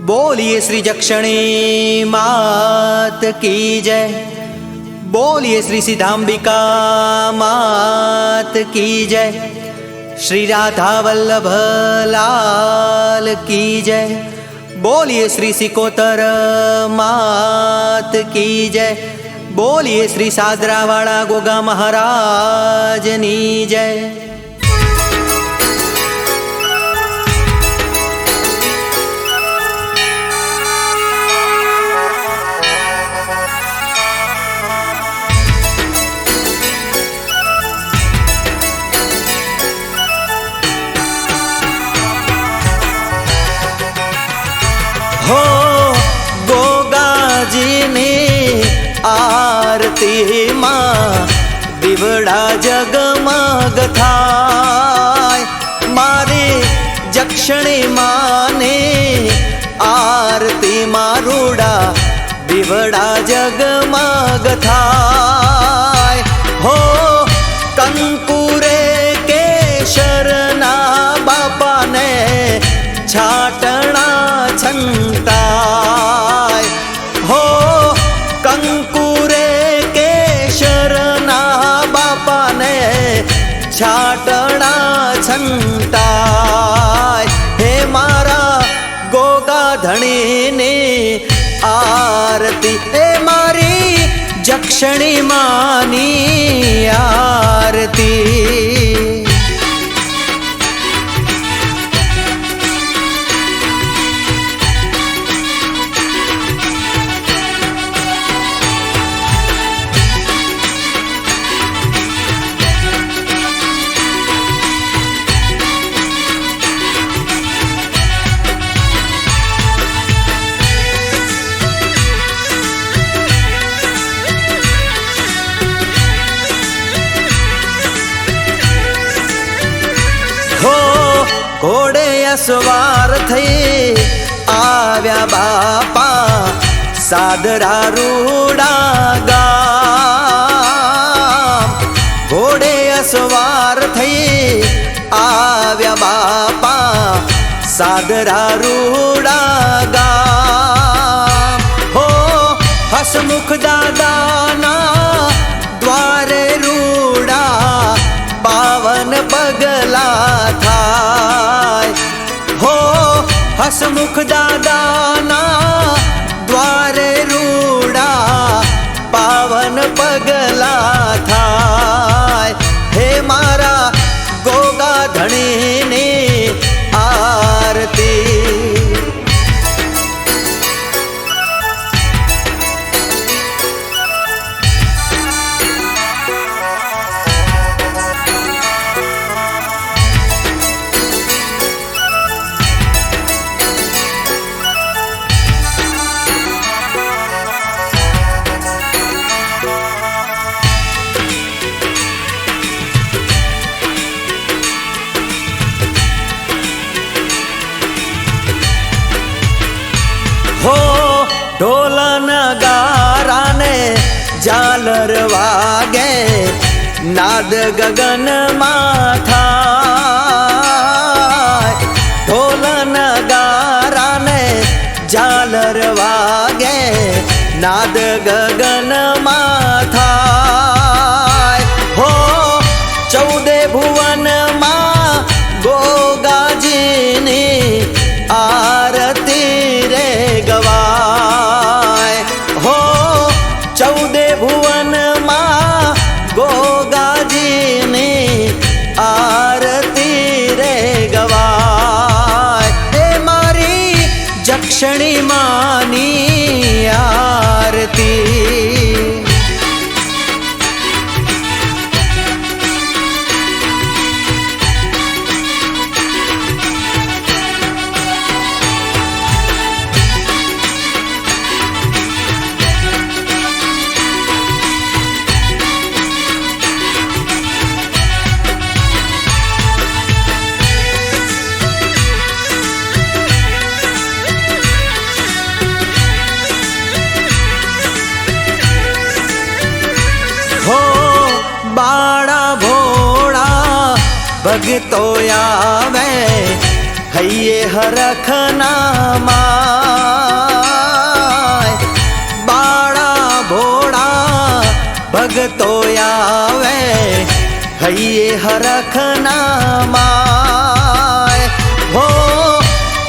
बोलिए श्री जक्षणी मात की जय। बोलिए श्री सिद्धांबिका मात की जय। श्री राधा वल्लभ लाल की जय। बोलिए श्री सिकोतर मात की जय। बोलिए श्री सादरावाड़ा गोगा महाराज नी जय। हो गोगा जी ने आरती मां दिवड़ा जगमग थाय। मारे जक्षणी माने आरती मारूड़ा दिवड़ा जगमग थाय। हो कंकुरे केशरना बापा ने छाटना छंताय। हो कंकुरे केशरना बापा ने छाटना छंताय। हे मारा गोगा धणी ने आरती, हे मारी जक्षणी मानी आरती। घोड़े अस्वार थे आव्या बापा सादरा रूड़ा गाम। घोड़े अस्वार थे आव्या बापा सादरा रूड़ा गाम। हो हसमुख दादा ना द्वारे रूड़ा पावन पगला थाय। हो हसमुख दादा ना द्वारे रूड़ा पावन पगला थाय। हे मारा गोगा धणी ने आरती। हो ढोल नगारा ने झालर वागे नाद गगन माथा। ढोल नगारा ने झालर वागे नाद गगन माथा। हो 14 भुवन मां गोगा जी ने आरती रे गवाय। हो 14 भुवन मां गोगा जी ने आरती रे गवाय। हे मारी जक्षणी मानी आरती। हो बाड़ा भोड़ा भगतो आवे હૈયે હરખના માય બાળા ભોળા ભગતો આવે હૈયે હરખના માય હો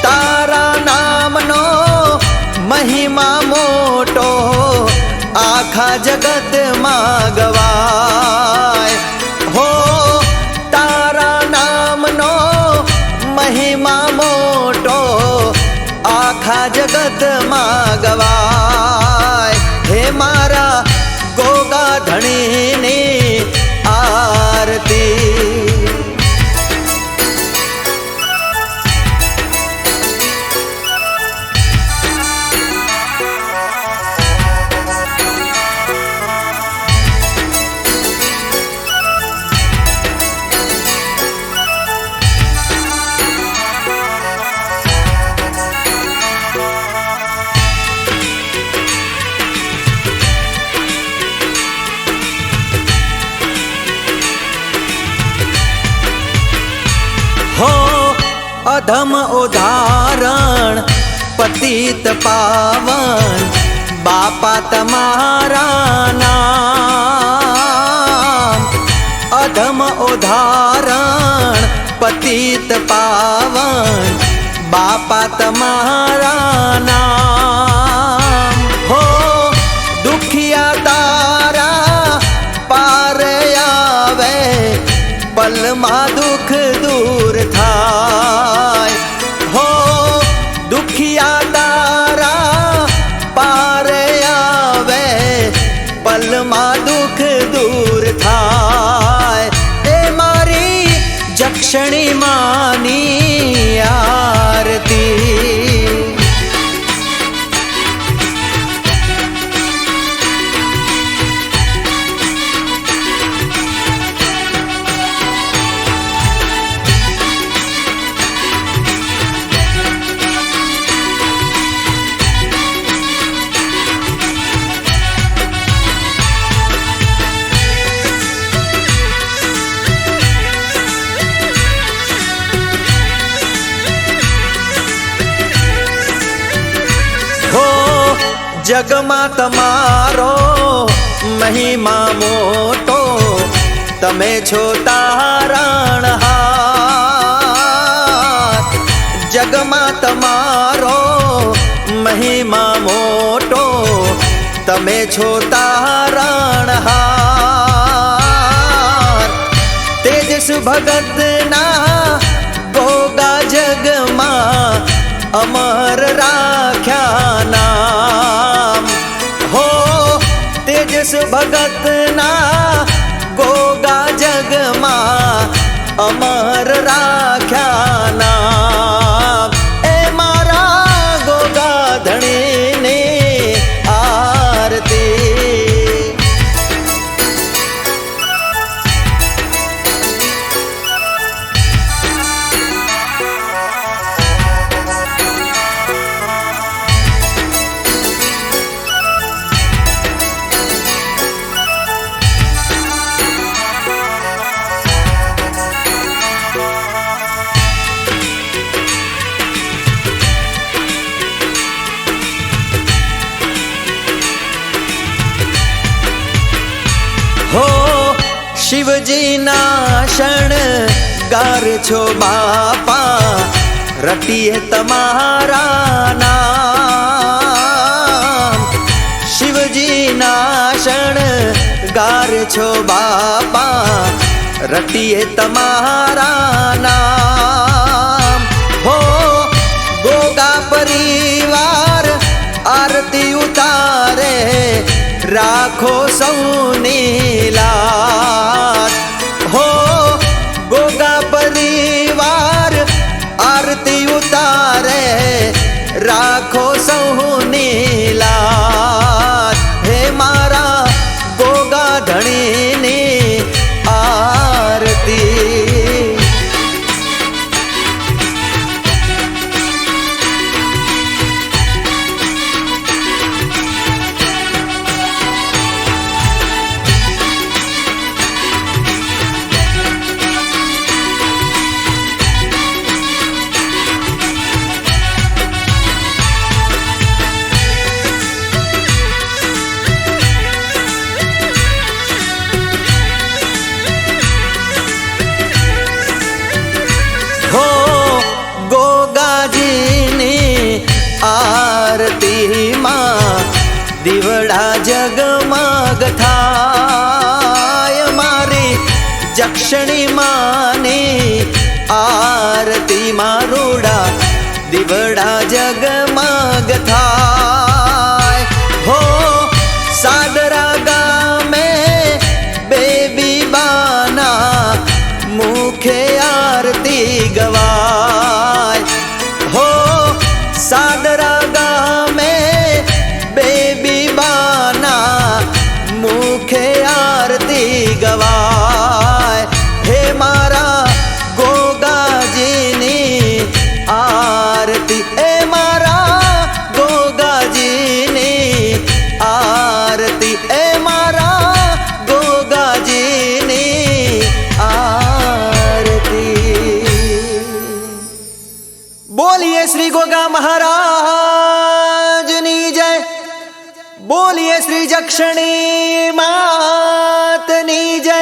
તારા નામનો મહિમા મોટો આખા જગતમાં ગવાય હો તારા નામનો મહિમા મોટો આખા જગતમાં ગવાય હે મારા ગોગા ધણીની આરતી हो अधम उदाहरण पतित पावन बापा तमारा नाम अधम उदाहरण पतित पावन बापा तमारा नाम हो दुखिया तारा पार आवे पलમાં દુઃખ દૂર થાય હો દુખિયા તારા પાર આવે પલમાં દુઃખ દૂર થાય એ મારી જક્ષણી માની આરતી જગમાં તમારો મહિમા મોટો તમે છો તારણહાર જગમાં તમારો મહિમા મોટો તમે છો તારણહાર તેજસ ભગતના ગોગા જગમાં અમર રાખ્યા નામ હો તેજસ ભગતના ગોગા જગમાં અમર રાખ્યા નામ એ મારા ગોગા ધણીની આરતી हो शिवजी ना शणगार छो बापा रटिए तमारा नाम शिवजी ना शणगार छो बापा रटिए तमारा नाम हो गोगा परिवार आरती उतारे રાખો સૌની લાજ હો ગોગા પરિવાર આરતી ઉતારે રાખો સૌની લાજ હે મારા ગોગા ધણીની આરતી જક્ષણી માની આરતી માં રૂડા દીવડા જગમગ થાય હો સાદરા ગામે બેબી બાના મુખે આરતી ગવાય હો સાદરા ગામે બેબી બાના મુખે આરતી ગવાય હે મારા ગોગાજીની આરતી એ મારા ગોગાજીની આરતી એ મારા ગોગાજીની આરતી બોલીએ શ્રી ગોગા મહારાજની જય બોલીએ શ્રી જક્ષણી માતની જય।